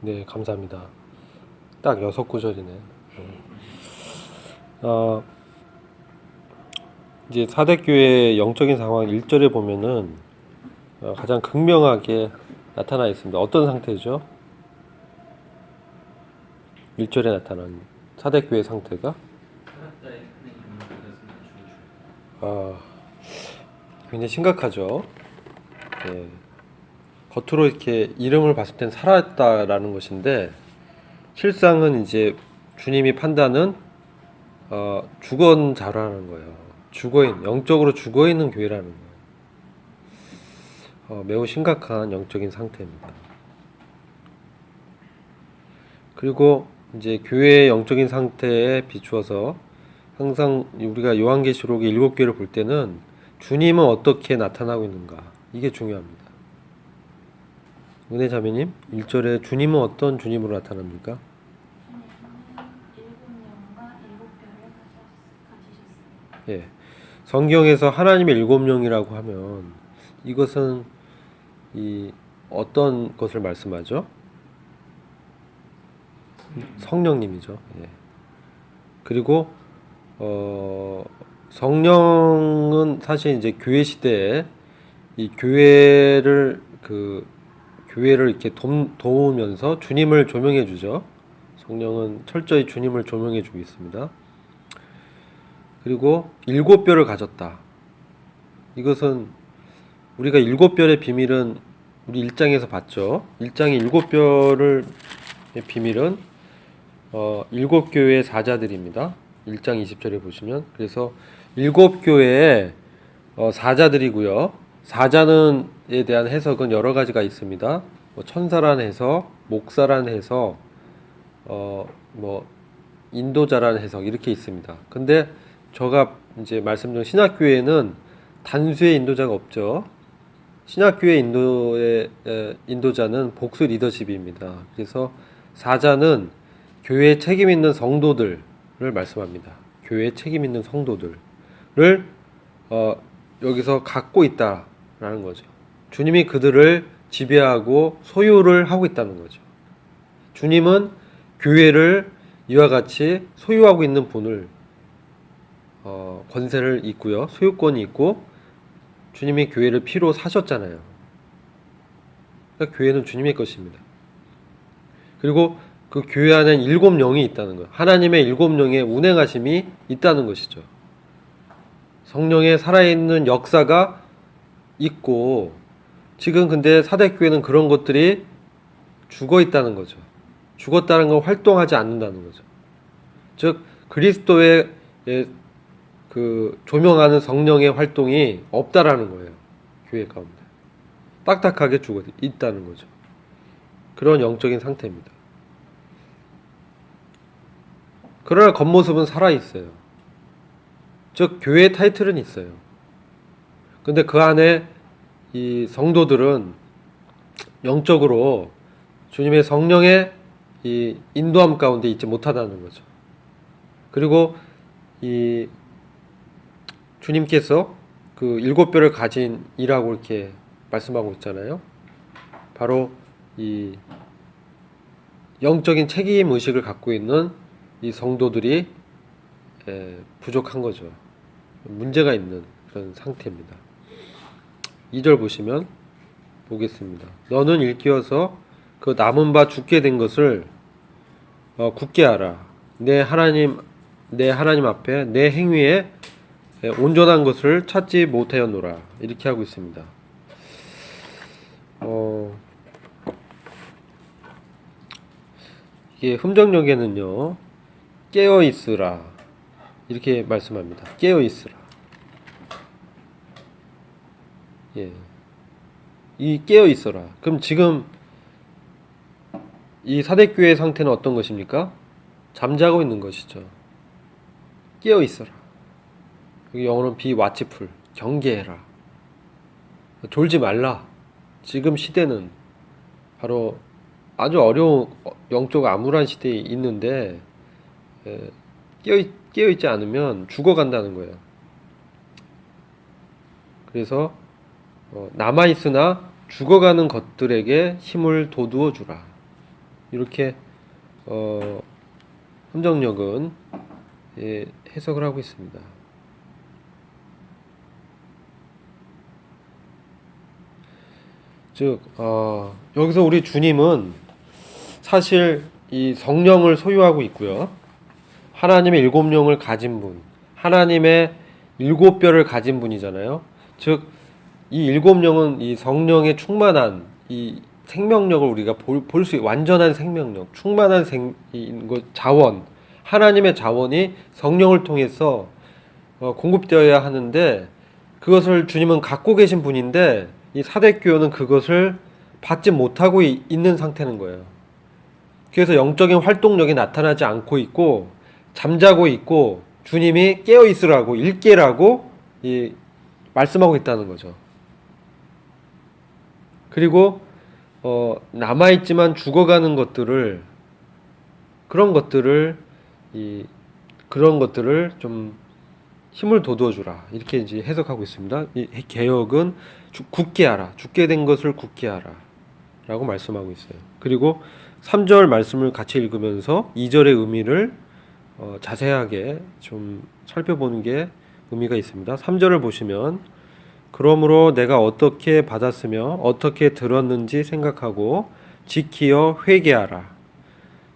네, 감사합니다. 딱 6구절이네. 이제 사대교회의 영적인 상황 1절에 보면은 가장 극명하게 나타나 있습니다. 어떤 상태죠? 1절에 나타난 사대교회 상태가 살았다의 하나님을 받았으나 죽은 줄. 굉장히 심각하죠. 예. 겉으로 이렇게 이름을 봤을 땐 살아있다라는 것인데 실상은 이제 주님이 판단은 죽은 자라는 거예요. 영적으로 죽어 있는 교회라는 거예요. 매우 심각한 영적인 상태입니다. 그리고 이제 교회의 영적인 상태에 비추어서 항상 우리가 요한계시록의 7교회를 볼 때는 주님은 어떻게 나타나고 있는가, 이게 중요합니다. 은혜 자매님, 1절에 주님은 어떤 주님으로 나타납니까? 주님은 7영과 7별을 가지셨습니다. 예. 성경에서 하나님의 7영이라고 하면 이것은 어떤 것을 말씀하죠? 성령님이죠. 예. 그리고 성령은 사실 이제 교회 시대에 이 교회를 이렇게 도우면서 주님을 조명해 주죠. 성령은 철저히 주님을 조명해 주고 있습니다. 그리고 7별을 가졌다. 이것은 우리가 7별의 비밀은 우리 1장에서 봤죠. 1장의 7별의 비밀은 7교회의 사자들입니다. 1장 20절에 보시면, 그래서 7교회의 사자들이고요. 사자는에 대한 해석은 여러 가지가 있습니다. 천사란 해석, 목사란 해석, 인도자라는 해석, 이렇게 있습니다. 근데 제가 이제 말씀드린 신약교회에는 단수의 인도자가 없죠. 신약교회 인도자는 복수 리더십입니다. 그래서 사자는 교회에 책임 있는 성도들을 말씀합니다. 교회에 책임 있는 성도들을 여기서 갖고 있다라는 거죠. 주님이 그들을 지배하고 소유를 하고 있다는 거죠. 주님은 교회를 이와 같이 소유하고 있는 분을 권세를 있고요, 소유권이 있고, 주님이 교회를 피로 사셨잖아요. 그러니까 교회는 주님의 것입니다. 그리고 그 교회 안에 7영이 있다는 거예요. 하나님의 7영의 운행하심이 있다는 것이죠. 성령의 살아있는 역사가 있고, 지금 근데 사대교회는 그런 것들이 죽어 있다는 거죠. 죽었다는 건 활동하지 않는다는 거죠. 즉 그리스도의 조명하는 성령의 활동이 없다라는 거예요. 교회 가운데 딱딱하게 죽어 있다는 거죠. 그런 영적인 상태입니다. 그러나 겉모습은 살아 있어요. 즉 교회의 타이틀은 있어요. 근데 그 안에 이 성도들은 영적으로 주님의 성령의 이 인도함 가운데 있지 못하다는 거죠. 그리고 이 주님께서 그 7별을 가진 이라고 이렇게 말씀하고 있잖아요. 바로 이 영적인 책임 의식을 갖고 있는 이 성도들이 부족한 거죠. 문제가 있는 그런 상태입니다. 2절 보겠습니다. 너는 일깨어서 그 남은 바 죽게 된 것을 굳게 하라. 내 하나님 앞에 내 행위에 온전한 것을 찾지 못하였노라. 이렇게 하고 있습니다. 이게 흠정역에는요, 깨어 있으라 이렇게 말씀합니다. 깨어 있으라. 예, 이 깨어 있어라. 그럼 지금 이 사대교회의 상태는 어떤 것입니까? 잠자고 있는 것이죠. 깨어 있어라. 여기 영어로는 be watchful, 경계해라. 졸지 말라. 지금 시대는 바로 아주 어려운 영적 암울한 시대에 있는데 깨어있지 않으면 죽어간다는 거예요. 그래서 남아있으나 죽어가는 것들에게 힘을 돋우어 주라. 이렇게 흠정역은 해석을 하고 있습니다. 즉 여기서 우리 주님은 사실 이 성령을 소유하고 있고요. 하나님의 7영을 가진 분, 하나님의 7뼈를 가진 분이잖아요. 즉, 이 7영은 이 성령의 충만한 이 생명력을 우리가 볼 수, 완전한 생명력, 충만한 자원, 하나님의 자원이 성령을 통해서 공급되어야 하는데, 그것을 주님은 갖고 계신 분인데 이 사대교회는 그것을 받지 못하고 있는 상태는 거예요. 그래서 영적인 활동력이 나타나지 않고 있고 잠자고 있고 주님이 깨어 있으라고 일깨라고 말씀하고 있다는 거죠. 그리고 남아있지만 죽어가는 것들을 그런 것들을 좀 힘을 돋워주라, 이렇게 이제 해석하고 있습니다. 이 개역은 굳게 하라, 죽게 된 것을 굳게 하라 라고 말씀하고 있어요. 그리고 3절 말씀을 같이 읽으면서 2절의 의미를 자세하게 좀 살펴보는 게 의미가 있습니다. 3절을 보시면, 그러므로 내가 어떻게 받았으며 어떻게 들었는지 생각하고 지키어 회개하라.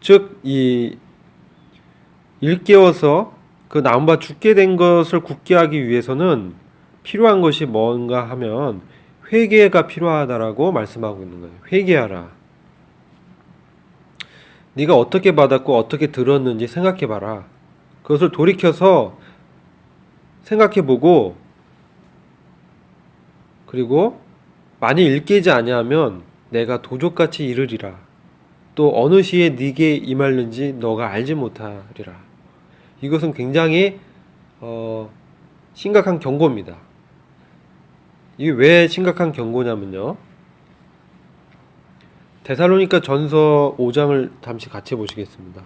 즉, 이 일깨워서 그 나무바 죽게 된 것을 굳게 하기 위해서는 필요한 것이 뭔가 하면 회개가 필요하다라고 말씀하고 있는 거예요. 회개하라. 네가 어떻게 받았고 어떻게 들었는지 생각해봐라. 그것을 돌이켜서 생각해보고, 그리고 많이 일깨지 아니하면 내가 도적같이 이르리라. 또 어느 시에 네게 임할는지 너가 알지 못하리라. 이것은 굉장히 심각한 경고입니다. 이게 왜 심각한 경고냐면요, 데살로니가 전서 5장을 잠시 같이 보시겠습니다.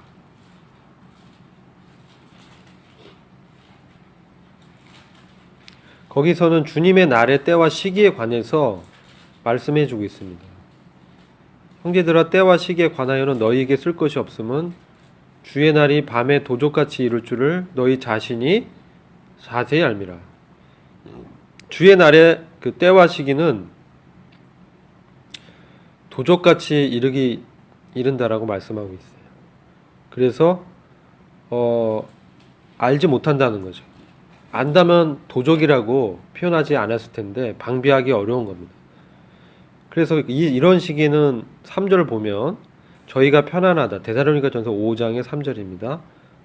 거기서는 주님의 날의 때와 시기에 관해서 말씀해 주고 있습니다. 형제들아, 때와 시기에 관하여는 너희에게 쓸 것이 없음은 주의 날이 밤에 도적같이 이룰 줄을 너희 자신이 자세히 알미라. 주의 날의 그 때와 시기는 도적같이 이른다라고 말씀하고 있어요. 그래서 알지 못한다는 거죠. 안다면 도적이라고 표현하지 않았을 텐데 방비하기 어려운 겁니다. 그래서 이런 시기는 3절을 보면 저희가 편안하다, 데살로니가전서 5장의 3절입니다.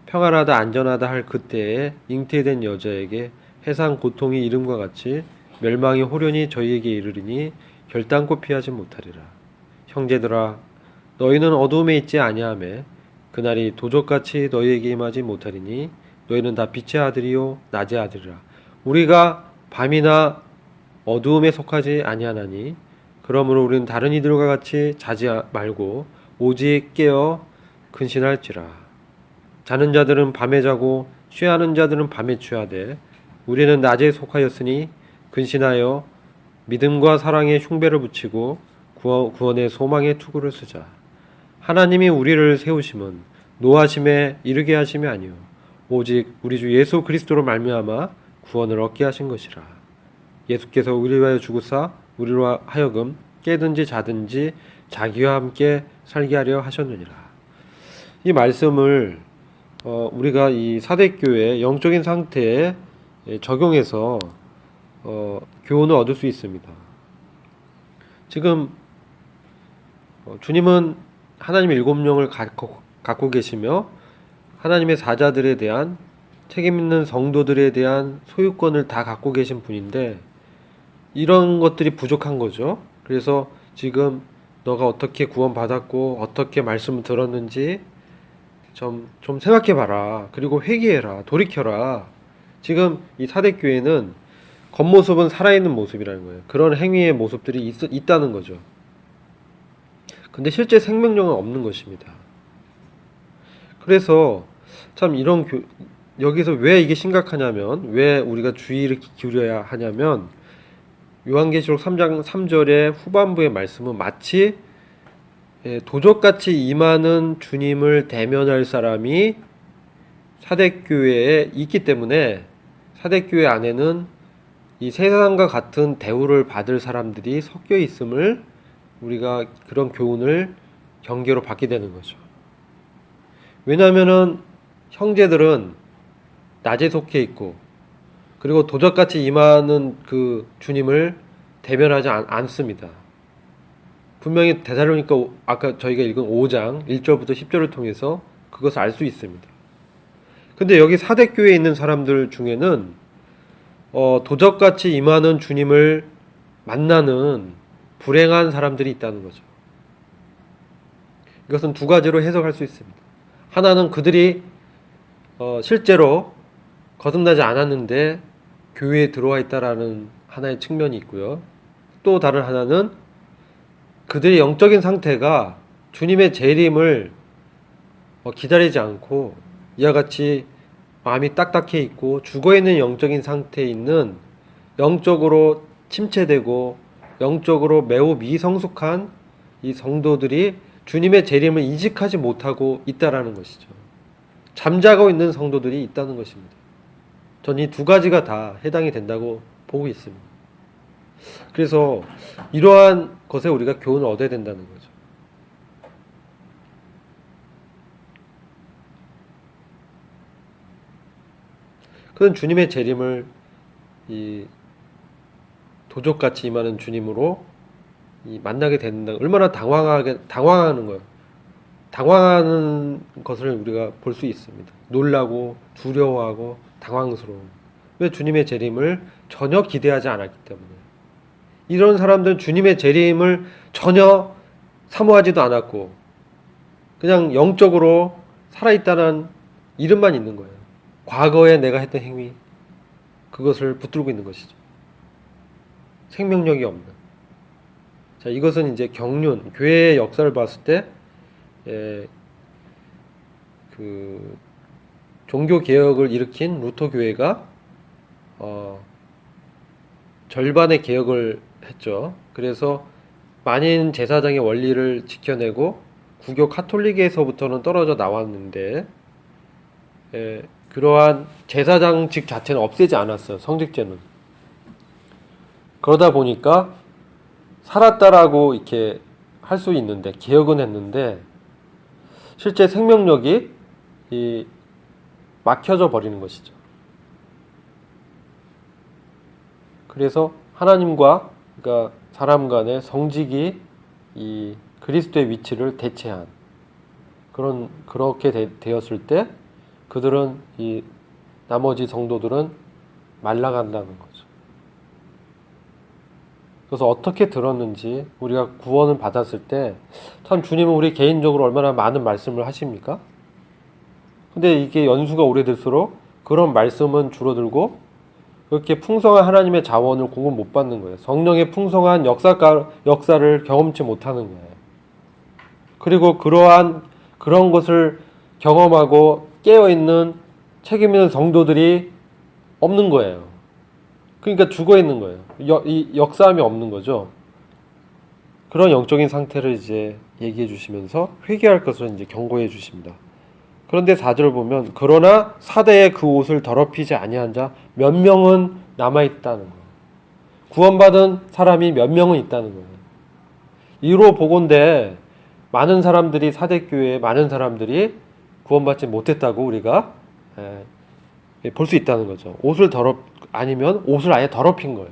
평안하다 안전하다 할 그때에 잉태된 여자에게 해상 고통이 이름과 같이 멸망이 호련히 저희에게 이르리니 결단코 피하지 못하리라. 형제들아, 너희는 어두움에 있지 아니하매 그날이 도적같이 너희에게 임하지 못하리니 너희는 다 빛의 아들이요 낮의 아들이라. 우리가 밤이나 어두움에 속하지 아니하나니 그러므로 우리는 다른 이들과 같이 자지 말고 오직 깨어 근신할지라. 자는 자들은 밤에 자고 취하는 자들은 밤에 취하되 우리는 낮에 속하였으니 근신하여 믿음과 사랑의 흉배를 붙이고 구원의 소망의 투구를 쓰자. 하나님이 우리를 세우심은 노하심에 이르게 하심이 아니요 오직 우리 주 예수 그리스도로 말미암아 구원을 얻게 하신 것이라. 예수께서 우리를 위하여 죽으사 우리로 하여금 깨든지 자든지 자기와 함께 살게 하려 하셨느니라. 이 말씀을 우리가 이 사대교회 영적인 상태에 적용해서 교훈을 얻을 수 있습니다. 지금 주님은 하나님의 7영을 갖고 계시며 하나님의 사자들에 대한, 책임 있는 성도들에 대한 소유권을 다 갖고 계신 분인데 이런 것들이 부족한 거죠. 그래서 지금 너가 어떻게 구원받았고 어떻게 말씀을 들었는지 좀 생각해봐라. 그리고 회개해라. 돌이켜라. 지금 이 사대교회는 겉모습은 살아있는 모습이라는 거예요. 그런 행위의 모습들이 있다는 거죠. 근데 실제 생명력은 없는 것입니다. 그래서 참 여기서 왜 이게 심각하냐면, 왜 우리가 주의를 기울여야 하냐면, 요한계시록 3장 3절의 후반부의 말씀은 마치 도적같이 임하는 주님을 대면할 사람이 사대교회에 있기 때문에 사대교회 안에는 이 세상과 같은 대우를 받을 사람들이 섞여 있음을 우리가 그런 교훈을 경계로 받게 되는 거죠. 왜냐하면은 형제들은 낮에 속해 있고 그리고 도적같이 임하는 그 주님을 대변하지 않습니다. 분명히 데살로니가 아까 저희가 읽은 5장 1절부터 10절을 통해서 그것을 알 수 있습니다. 근데 여기 사대교회에 있는 사람들 중에는 도적같이 임하는 주님을 만나는 불행한 사람들이 있다는 거죠. 이것은 두 가지로 해석할 수 있습니다. 하나는 그들이 실제로 거듭나지 않았는데 교회에 들어와 있다라는 하나의 측면이 있고요. 또 다른 하나는 그들의 영적인 상태가 주님의 재림을 기다리지 않고 이와 같이 마음이 딱딱해 있고 죽어있는 영적인 상태에 있는 영적으로 침체되고 영적으로 매우 미성숙한 이 성도들이 주님의 재림을 인식하지 못하고 있다라는 것이죠. 잠자고 있는 성도들이 있다는 것입니다. 전 이 두 가지가 다 해당이 된다고 보고 있습니다. 그래서 이러한 것에 우리가 교훈을 얻어야 된다는 거죠. 그는 주님의 재림을 이 도적같이 임하는 주님으로 만나게 된다. 얼마나 당황하는 거예요. 당황하는 것을 우리가 볼 수 있습니다. 놀라고 두려워하고 당황스러움. 왜 주님의 재림을 전혀 기대하지 않았기 때문에. 이런 사람들은 주님의 재림을 전혀 사모하지도 않았고 그냥 영적으로 살아있다는 이름만 있는 거예요. 과거에 내가 했던 행위 그것을 붙들고 있는 것이죠. 생명력이 없는. 자, 이것은 이제 경륜, 교회의 역사를 봤을 때 그 종교 개혁을 일으킨 루터 교회가 절반의 개혁을 했죠. 그래서 만인 제사장의 원리를 지켜내고 구교 카톨릭에서부터는 떨어져 나왔는데 그러한 제사장직 자체는 없애지 않았어요. 성직제는. 그러다 보니까 살았다라고 이렇게 할 수 있는데 개혁은 했는데 실제 생명력이 막혀져 버리는 것이죠. 그래서 하나님과 그러니까 사람 간의 성직이 이 그리스도의 위치를 대체한 그렇게 되었을 때 그들은 이 나머지 성도들은 말라간다는 거죠. 그래서 어떻게 들었는지 우리가 구원을 받았을 때 참 주님은 우리 개인적으로 얼마나 많은 말씀을 하십니까? 근데 이게 연수가 오래될수록 그런 말씀은 줄어들고 그렇게 풍성한 하나님의 자원을 공급 못 받는 거예요. 성령의 풍성한 역사를 경험치 못하는 거예요. 그리고 그런 것을 경험하고 깨어있는 책임 있는 성도들이 없는 거예요. 그러니까 죽어 있는 거예요. 이 역사함이 없는 거죠. 그런 영적인 상태를 이제 얘기해 주시면서 회개할 것을 이제 경고해 주십니다. 그런데 4절 보면 그러나 사대에 그 옷을 더럽히지 아니한 자 몇 명은 남아 있다는 거예요. 구원받은 사람이 몇 명은 있다는 거예요. 이로 보건대 많은 사람들이 사대교회에 많은 사람들이 구원받지 못했다고 우리가 볼 수 있다는 거죠. 아니면 옷을 아예 더럽힌 거예요.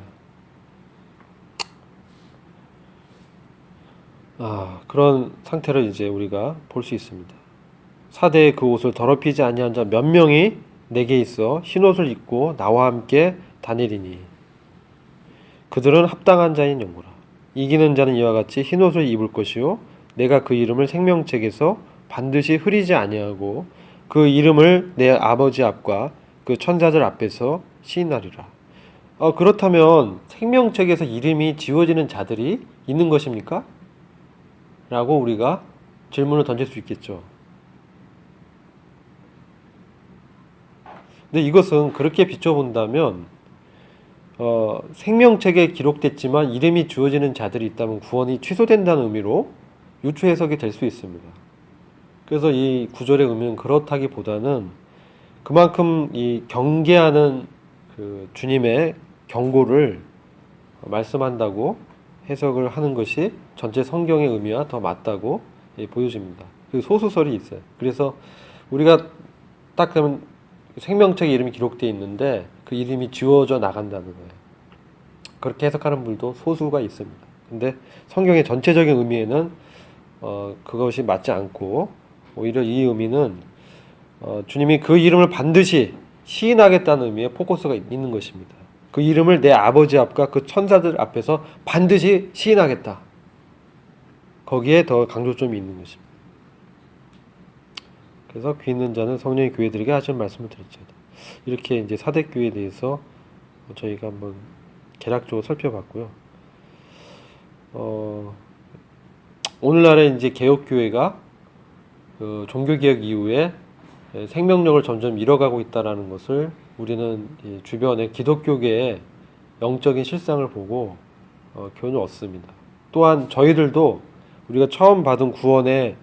그런 상태를 이제 우리가 볼 수 있습니다. 사대에 그 옷을 더럽히지 아니한 자 몇 명이 내게 있어 흰옷을 입고 나와 함께 다니리니 그들은 합당한 자인 영구라. 이기는 자는 이와 같이 흰옷을 입을 것이요 내가 그 이름을 생명책에서 반드시 흐리지 아니하고 그 이름을 내 아버지 앞과 그 천사들 앞에서 시인하리라. 그렇다면 생명책에서 이름이 지워지는 자들이 있는 것입니까? 라고 우리가 질문을 던질 수 있겠죠. 근데 이것은 그렇게 비춰본다면 생명책에 기록됐지만 이름이 지워지는 자들이 있다면 구원이 취소된다는 의미로 유추 해석이 될 수 있습니다. 그래서 이 구절의 의미는 그렇다기보다는 그만큼 이 경계하는 그 주님의 경고를 말씀한다고 해석을 하는 것이 전체 성경의 의미와 더 맞다고 보여집니다. 그 소수설이 있어요. 그래서 우리가 딱 그러면 생명책에 이름이 기록되어 있는데 그 이름이 지워져 나간다는 거예요. 그렇게 해석하는 분들도 소수가 있습니다. 근데 성경의 전체적인 의미에는 그것이 맞지 않고 오히려 이 의미는 주님이 그 이름을 반드시 시인하겠다는 의미의 포커스가 있는 것입니다. 그 이름을 내 아버지 앞과 그 천사들 앞에서 반드시 시인하겠다. 거기에 더 강조점이 있는 것입니다. 그래서 귀 있는 자는 성령의 교회들에게 하시는 말씀을 드렸죠. 이렇게 이제 사대교회에 대해서 저희가 한번 개략적으로 살펴봤고요. 오늘날의 이제 개혁교회가 그 종교개혁 이후에 생명력을 점점 잃어가고 있다라는 것을 우리는 이 주변의 기독교계의 영적인 실상을 보고 교훈을 얻습니다. 또한 저희들도 우리가 처음 받은 구원의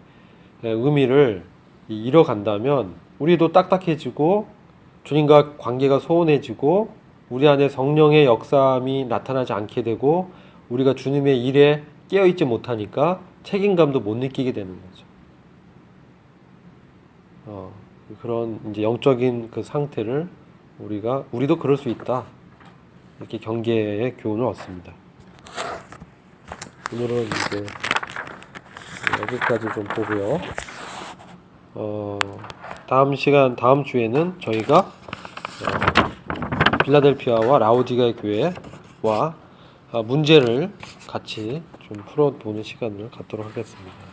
의미를 잃어간다면 우리도 딱딱해지고 주님과 관계가 소원해지고 우리 안에 성령의 역사함이 나타나지 않게 되고 우리가 주님의 일에 깨어있지 못하니까 책임감도 못 느끼게 되는 거죠. 그런 이제 영적인 그 상태를 우리도 그럴 수 있다. 이렇게 경계의 교훈을 얻습니다. 오늘은 이제 여기까지 좀 보고요. 다음 주에는 저희가 빌라델피아와 라오디게아 교회와 문제를 같이 좀 풀어보는 시간을 갖도록 하겠습니다.